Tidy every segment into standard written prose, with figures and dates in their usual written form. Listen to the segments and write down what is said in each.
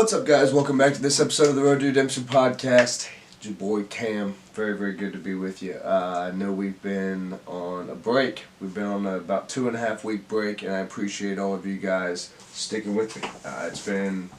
What's up, guys? Welcome back to this episode of the Road to Redemption podcast. It's your boy Cam. Very, very good to be with you. I know we've been on a break. We've been on about 2.5 week break, and I appreciate all of you guys sticking with me. It's been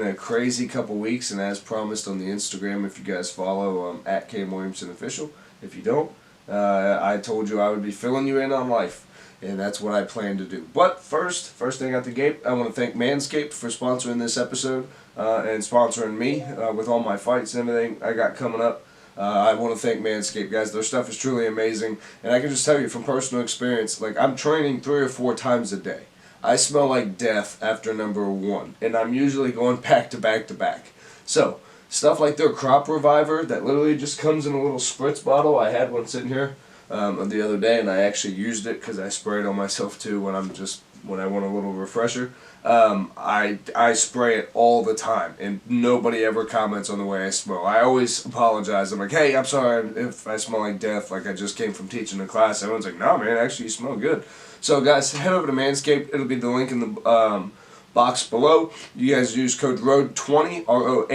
a crazy couple weeks, and as promised on the Instagram, if you guys follow, at Cam Williamson Official. If you don't, I told you I would be filling you in on life. And that's what I plan to do. But first thing out the gate, I want to thank Manscape for sponsoring this episode and sponsoring me with all my fights and everything I got coming up. I want to thank Manscape, guys. Their stuff is truly amazing. And I can just tell you from personal experience, like, I'm training 3 or 4 times a day. I smell like death after number 1. And I'm usually going back to back to back. So, stuff like their Crop Reviver that literally just comes in a little spritz bottle. I had one sitting here the other day, and I actually used it because I spray it on myself too when I want a little refresher. I spray it all the time, and nobody ever comments on the way I smell. I always apologize. I'm like, hey, I'm sorry if I smell like death, like I just came from teaching a class. Everyone's like, no, man, actually you smell good. So guys, head over to Manscaped. It'll be the link in the box below. You guys use code ROAD20, ROAD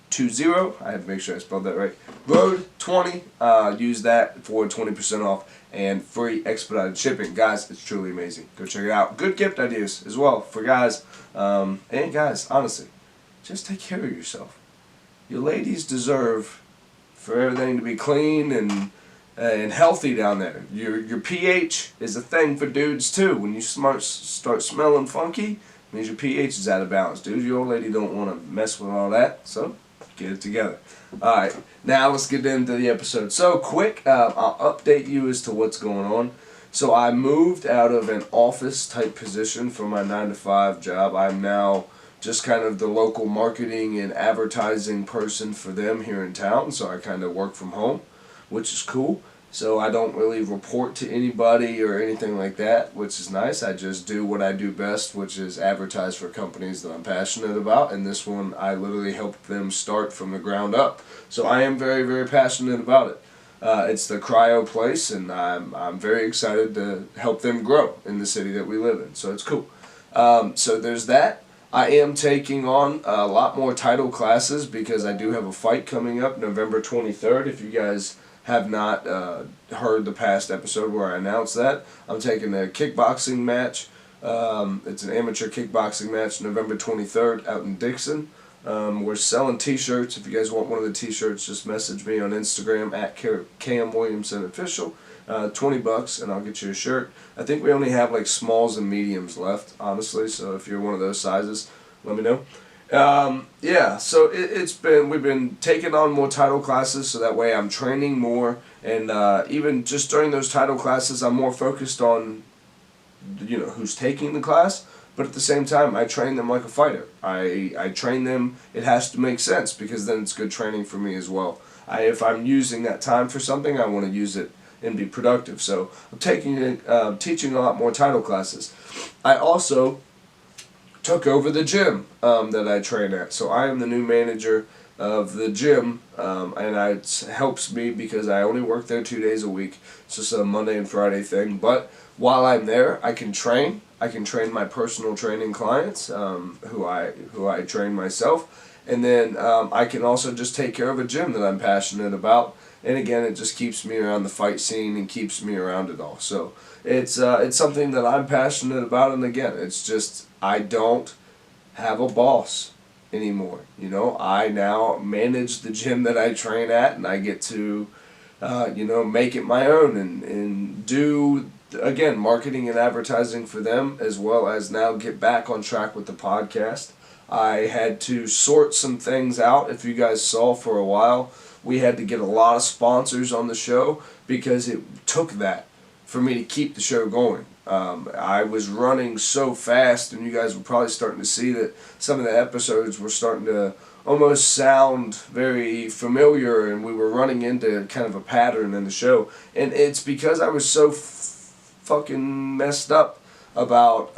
20. I had to make sure I spelled that right. ROAD20. Use that for 20% off and free expedited shipping. Guys, it's truly amazing. Go check it out. Good gift ideas as well for guys. And guys, honestly, just take care of yourself. Your ladies deserve for everything to be clean and healthy down there. Your pH is a thing for dudes too. When you start smelling funky, it means your pH is out of balance, dude. Your old lady don't want to mess with all that, so get it together. Alright, now let's get into the episode. So quick, I'll update you as to what's going on. So I moved out of an office type position for my 9-to-5 job. I'm now just kind of the local marketing and advertising person for them here in town, so I kind of work from home, which is cool. So I don't really report to anybody or anything like that, which is nice. I just do what I do best, which is advertise for companies that I'm passionate about. And this one, I literally helped them start from the ground up. So I am very, very passionate about it. It's the cryo place, and I'm very excited to help them grow in the city that we live in. So it's cool. So there's that. I am taking on a lot more title classes because I do have a fight coming up November 23rd. If you guys have not heard the past episode where I announced that, I'm taking a kickboxing match. It's an amateur kickboxing match November 23rd out in Dixon. We're selling t-shirts. If you guys want one of the t-shirts, just message me on Instagram at Cam Williamson Official. $20 and I'll get you a shirt. I think we only have like smalls and mediums left, honestly, so if you're one of those sizes, let me know. Yeah, so we've been taking on more title classes, so that way I'm training more, and even just during those title classes, I'm more focused on, who's taking the class, but at the same time, I train them like a fighter. I train them, it has to make sense, because then it's good training for me as well. If I'm using that time for something, I want to use it and be productive, so I'm teaching a lot more title classes. I also took over the gym that I train at. So I am the new manager of the gym, and it helps me because I only work there 2 days a week. It's just a Monday and Friday thing. But while I'm there, I can train. I can train my personal training clients, who I train myself, and then I can also just take care of a gym that I'm passionate about. And again, it just keeps me around the fight scene and keeps me around it all. So it's something that I'm passionate about, and again, it's just I don't have a boss anymore. I now manage the gym that I train at, and I get to make it my own and do, again, marketing and advertising for them, as well as now get back on track with the podcast. I had to sort some things out. If you guys saw for a while, we had to get a lot of sponsors on the show because it took that for me to keep the show going. I was running so fast, and you guys were probably starting to see that some of the episodes were starting to almost sound very familiar, and we were running into kind of a pattern in the show. And it's because I was so fucking messed up about,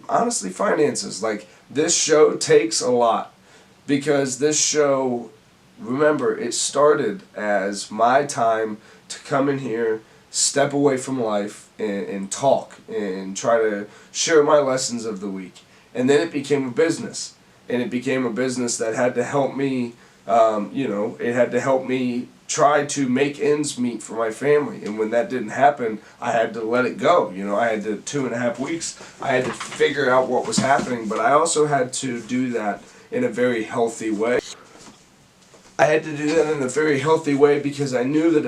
honestly, finances. Like, this show takes a lot, because this show, remember, it started as my time to come in here, step away from life, and talk and try to share my lessons of the week. And then it became a business. And it became a business that had to help me, it had to help me try to make ends meet for my family. And when that didn't happen, I had to let it go. I had to, 2.5 weeks, I had to figure out what was happening. But I also had to do that in a very healthy way. I had to do that in a very healthy way because I knew that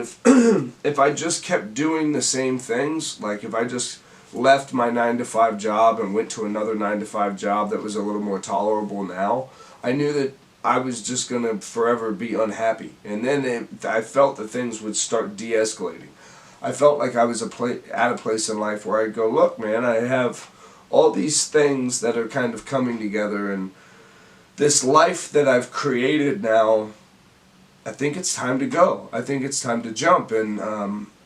if I just kept doing the same things, like if I just left my 9-to-5 job and went to another 9-to-5 job that was a little more tolerable now, I knew that I was just going to forever be unhappy. And then I felt that things would start de-escalating. I felt like I was at a place in life where I'd go, look, man, I have all these things that are kind of coming together, and this life that I've created now, I think it's time to go. I think it's time to jump. And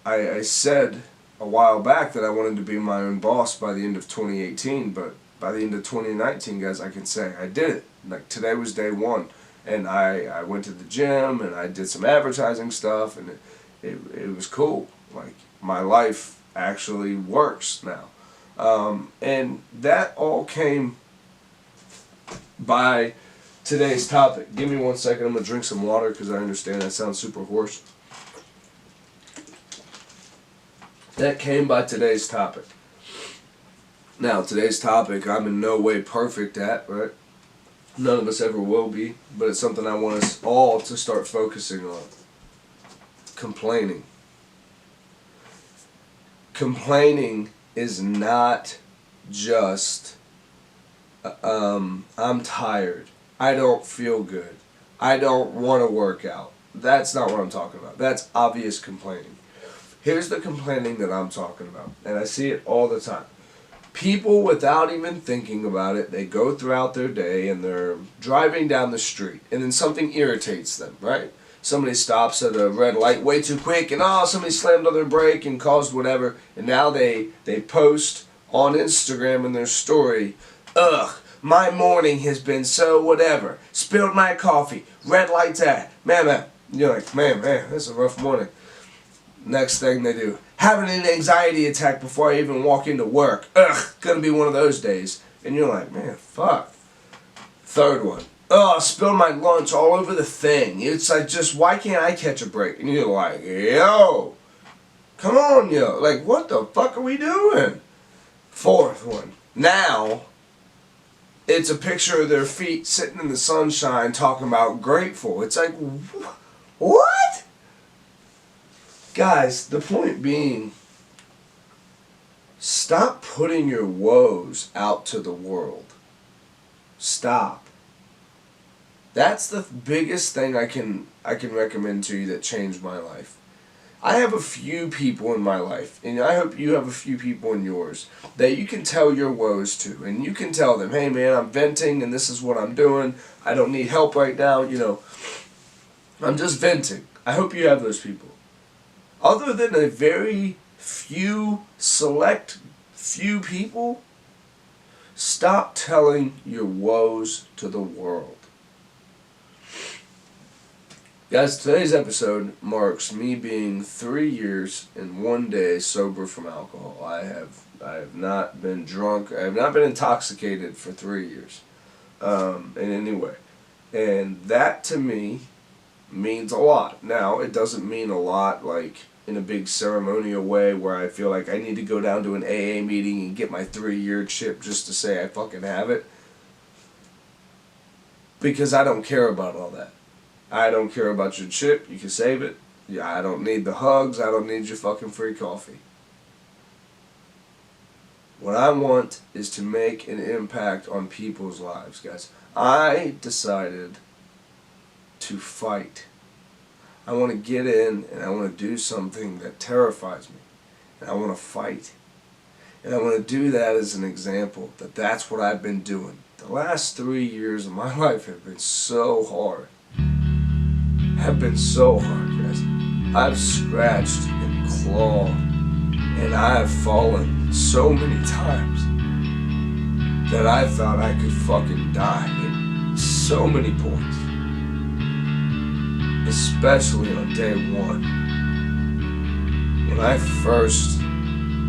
I said a while back that I wanted to be my own boss by the end of 2018, but by the end of 2019, guys, I can say I did it. Like, today was day one, and I went to the gym, and I did some advertising stuff, and it was cool. Like, my life actually works now. And that all came by today's topic. Give me 1 second. I'm going to drink some water because I understand that sounds super hoarse. That came by today's topic. Now, today's topic, I'm in no way perfect at, right? None of us ever will be, but it's something I want us all to start focusing on. Complaining. Complaining is not just, I'm tired, I don't feel good, I don't want to work out. That's not what I'm talking about. That's obvious complaining. Here's the complaining that I'm talking about, and I see it all the time. People, without even thinking about it, they go throughout their day and they're driving down the street, and then something irritates them, right? Somebody stops at a red light way too quick, and somebody slammed on their brake and caused whatever, and now they post on Instagram in their story, ugh, my morning has been so whatever, spilled my coffee, red light's at, man. You're like, man, this is a rough morning. Next thing they do, having an anxiety attack before I even walk into work. Ugh, gonna be one of those days. And you're like, man, fuck. Third one, spilled my lunch all over the thing. It's like, just, why can't I catch a break? And you're like, yo, come on, yo. Like, what the fuck are we doing? Fourth one, now it's a picture of their feet sitting in the sunshine talking about grateful. It's like, what? Guys, the point being, stop putting your woes out to the world. Stop. That's the biggest thing I can recommend to you that changed my life. I have a few people in my life, and I hope you have a few people in yours, that you can tell your woes to. And you can tell them, hey man, I'm venting and this is what I'm doing. I don't need help right now, I'm just venting. I hope you have those people. Other than a very select few people, stop telling your woes to the world. Guys, today's episode marks me being 3 years and 1 day sober from alcohol. I have not been drunk. I have not been intoxicated for 3 years in any way. And that to me means a lot. Now, it doesn't mean a lot like in a big ceremonial way where I feel like I need to go down to an AA meeting and get my 3-year chip just to say I fucking have it. Because I don't care about all that. I don't care about your chip. You can save it. Yeah, I don't need the hugs. I don't need your fucking free coffee. What I want is to make an impact on people's lives, guys. I decided to fight. I want to get in and I want to do something that terrifies me. And I want to fight. And I want to do that as an example that that's what I've been doing. The last 3 years of my life have been so hard. Have been so hard, guys. I've scratched and clawed and I've fallen so many times that I thought I could fucking die at so many points. Especially on day one. When I first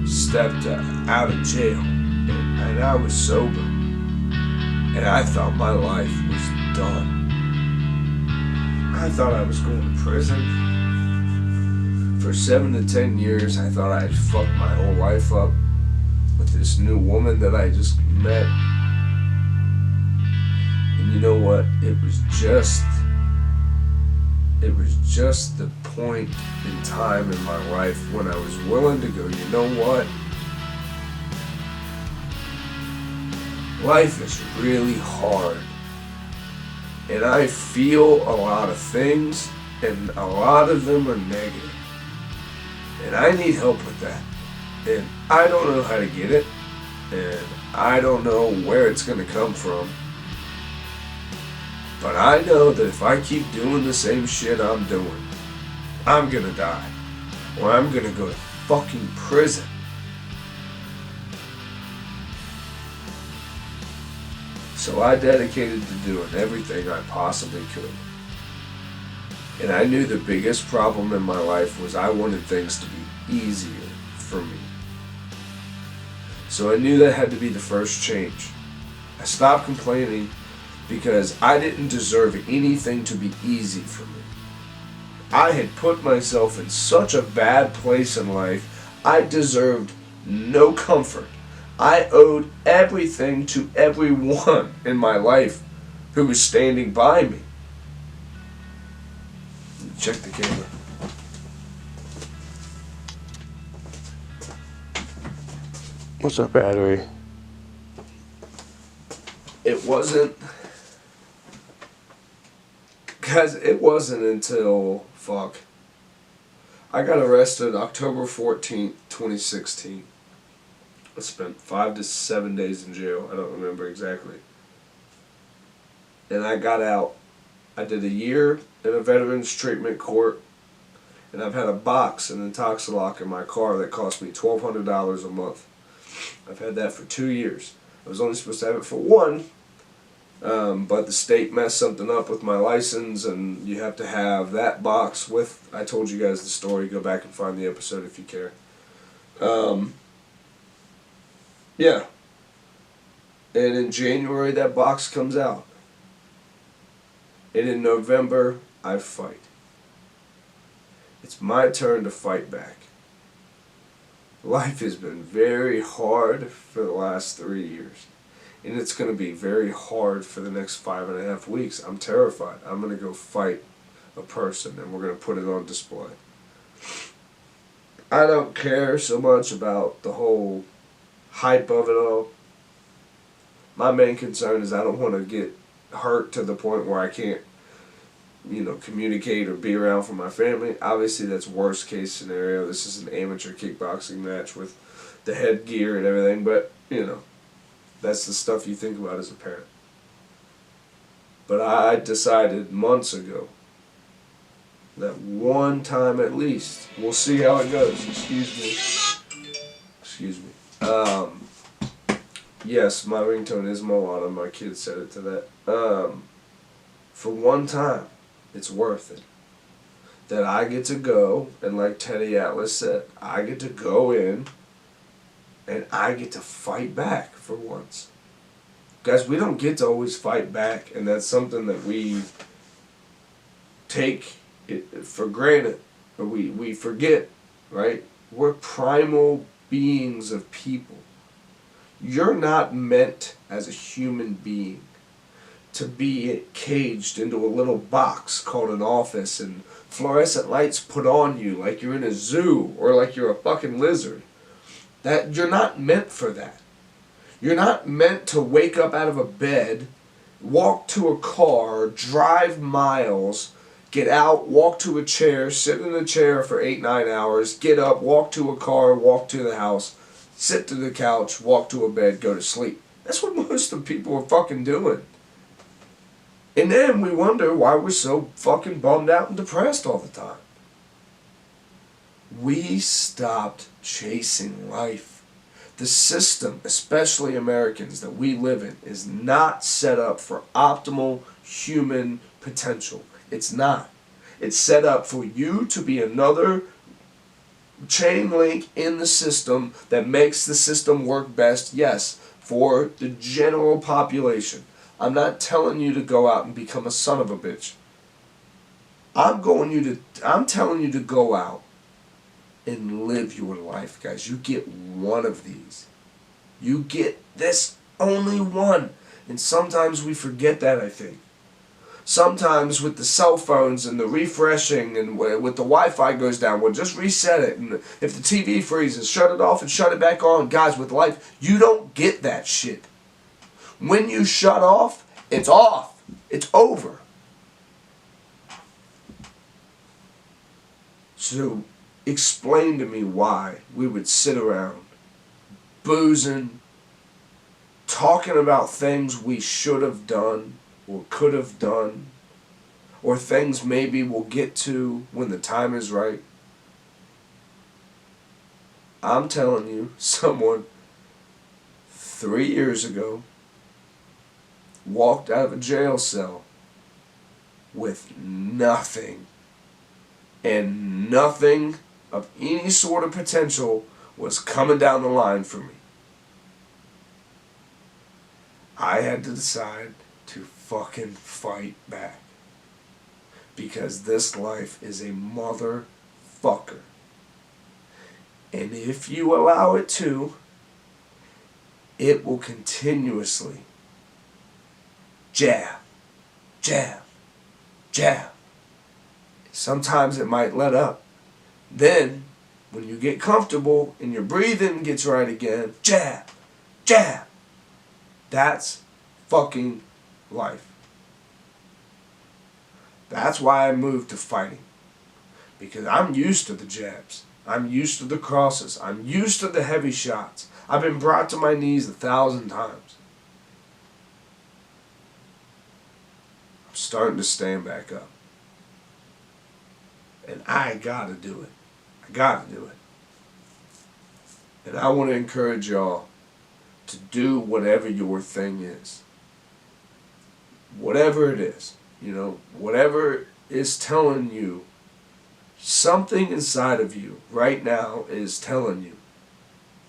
stepped out of jail and I was sober. And I thought my life was done. I thought I was going to prison. For 7 to 10 years, I thought I had fucked my whole life up with this new woman that I just met. And you know what? It was just the point in time in my life when I was willing to go, you know what? Life is really hard. And I feel a lot of things, and a lot of them are negative. And I need help with that. And I don't know how to get it. And I don't know where it's going to come from. But I know that if I keep doing the same shit I'm doing, I'm going to die. Or I'm going to go to fucking prison. So I dedicated to doing everything I possibly could. And I knew the biggest problem in my life was I wanted things to be easier for me. So I knew that had to be the first change. I stopped complaining because I didn't deserve anything to be easy for me. I had put myself in such a bad place in life, I deserved no comfort. I owed everything to everyone in my life who was standing by me. Check the camera. What's up, battery? It wasn't until, I got arrested October 14th, 2016. I spent 5 to 7 days in jail. I don't remember exactly. And I got out. I did a year in a veterans treatment court, and I've had a box and Intoxilock in my car that cost me $1,200 a month. I've had that for 2 years. I was only supposed to have it for 1, but the state messed something up with my license, and you have to have that box with, I told you guys the story, go back and find the episode if you care. Yeah. And in January that box comes out. And in November I fight. It's my turn to fight back. Life has been very hard for the last 3 years. And it's going to be very hard for the next 5.5 weeks. I'm terrified. I'm going to go fight a person and we're going to put it on display. I don't care so much about the whole hype of it all. My main concern is I don't want to get hurt to the point where I can't, communicate or be around for my family. Obviously that's worst case scenario. This is an amateur kickboxing match with the headgear and everything, but that's the stuff you think about as a parent. But I decided months ago that one time at least, we'll see how it goes. Excuse me. Yes, my ringtone is Moana. My kid said it to that. For one time, it's worth it. That I get to go, and like Teddy Atlas said, I get to go in and I get to fight back for once. Guys, we don't get to always fight back, and that's something that we take it for granted, or we forget, right? We're primal beings of people. You're not meant as a human being to be caged into a little box called an office and fluorescent lights put on you like you're in a zoo or like you're a fucking lizard. That you're not meant for that. You're not meant to wake up out of a bed, walk to a car, drive miles, get out, walk to a chair, sit in a chair for 8-9 hours, get up, walk to a car, walk to the house, sit to the couch, walk to a bed, go to sleep. That's what most of the people are fucking doing. And then we wonder why we're so fucking bummed out and depressed all the time. We stopped chasing life. The system, especially Americans that we live in, is not set up for optimal human potential. It's not. It's set up for you to be another chain link in the system that makes the system work best, yes, for the general population. I'm not telling you to go out and become a son of a bitch. I'm telling you to go out and live your life, guys. You get one of these. You get this only one. And sometimes we forget that, I think. Sometimes with the cell phones and the refreshing and with the Wi-Fi goes down, we'll just reset it. And if the TV freezes, shut it off and shut it back on. Guys, with life, you don't get that shit. When you shut off, it's off. It's over. So explain to me why we would sit around boozing, talking about things we should have done or could have done, or things maybe we'll get to when the time is right. I'm telling you, someone 3 years ago walked out of a jail cell with nothing, and nothing of any sort of potential was coming down the line for me. I had to decide to fucking fight back. Because this life is a motherfucker. And if you allow it to, it will continuously jab, jab, jab. Sometimes it might let up. Then, when you get comfortable and your breathing gets right again, jab, jab. That's fucking life. That's why I moved to fighting. Because I'm used to the jabs. I'm used to the crosses. I'm used to the heavy shots. I've been brought to my knees 1,000 times. I'm starting to stand back up. And I gotta do it. I gotta do it. And I want to encourage y'all to do whatever your thing is. Whatever it is. You know, whatever is telling you, something inside of you right now is telling you,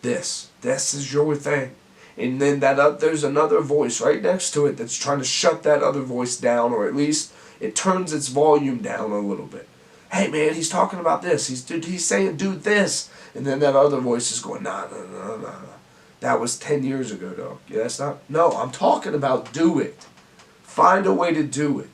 this is your thing. And then there's another voice right next to it that's trying to shut that other voice down, or at least it turns its volume down a little bit. Hey man, he's talking about this. He's saying do this. And then that other voice is going, nah. That was 10 years ago, dog. Yeah, that's not. No, I'm talking about do it. Find a way to do it.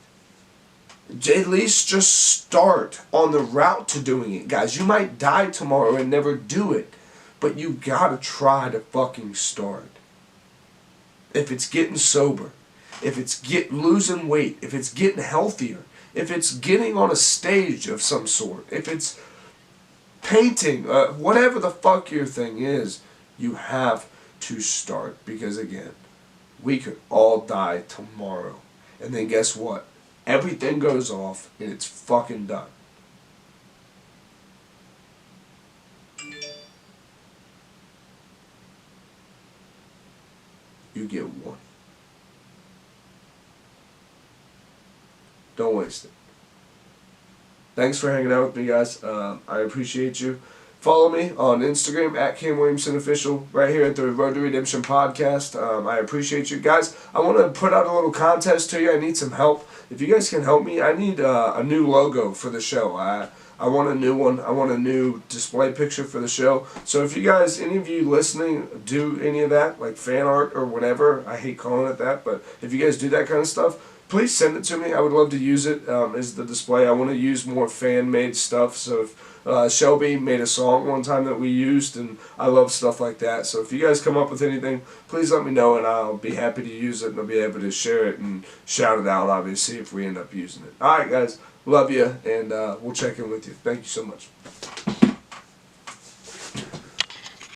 At least just start on the route to doing it, guys. You might die tomorrow and never do it, but you gotta try to fucking start. If it's getting sober, if it's losing weight, if it's getting healthier, if it's getting on a stage of some sort, if it's painting, whatever the fuck your thing is, you have to start. Because again, we could all die tomorrow. And then guess what? Everything goes off and it's fucking done. You get one. Don't waste it. Thanks for hanging out with me, guys. I appreciate you. Follow me on Instagram at Cam Williamson Official, right here at the Road to Redemption podcast. I appreciate you guys. I want to put out a little contest to you. I need some help. If you guys can help me, I need a new logo for the show. I want a new one. I want a new display picture for the show. So if you guys, any of you listening, do any of that, like fan art or whatever, I hate calling it that, but if you guys do that kind of stuff, please send it to me. I would love to use it as the display. I want to use more fan-made stuff. So if Shelby made a song one time that we used, and I love stuff like that. So if you guys come up with anything, please let me know, and I'll be happy to use it, and I'll be able to share it and shout it out, obviously, if we end up using it. All right, guys. Love you, and we'll check in with you. Thank you so much.